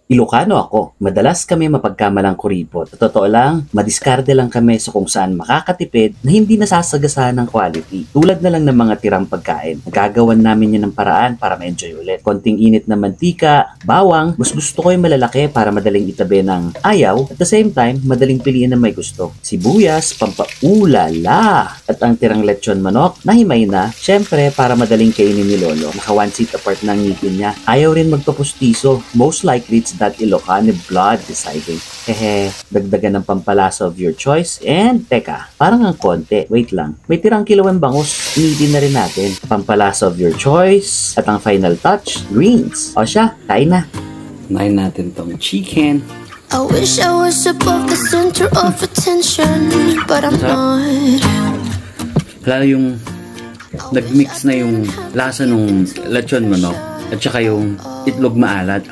Ilocano ako. Madalas kami mapagkamalang kuripot. Sa totoo lang, madiskarte lang kami sa kung saan makakatipid na hindi nasasagasaan ng quality. Tulad na lang ng mga tirang pagkain. Nagagawan namin yun ng paraan para ma-enjoy ulit. Konting init na mantika, bawang, mas gusto ko yung malalaki para madaling itabi ng ayaw. At the same time, madaling piliin ng may gusto. Sibuyas, pampaulala. At ang tirang lechon manok, nahimay na. Syempre, para madaling kainin ni Lolo. Naka 1 seat apart ng ngipin niya. Ayaw rin magpapustiso. Most likely, it's that Ilocano blood deciding. Hehe, dagdagan ng pampalasa of your choice. And, teka, parang ang konti. Wait lang. May tirang kilawang bangus. Initin na rin natin. Pampalasa of your choice. At ang final touch, greens. O siya, kain na. Kumain natin tong chicken. I wish I was above the center of attention, but I'm not. Lalo yung nagmix na yung lasa nung lechon manok at saka yung itlog maalat.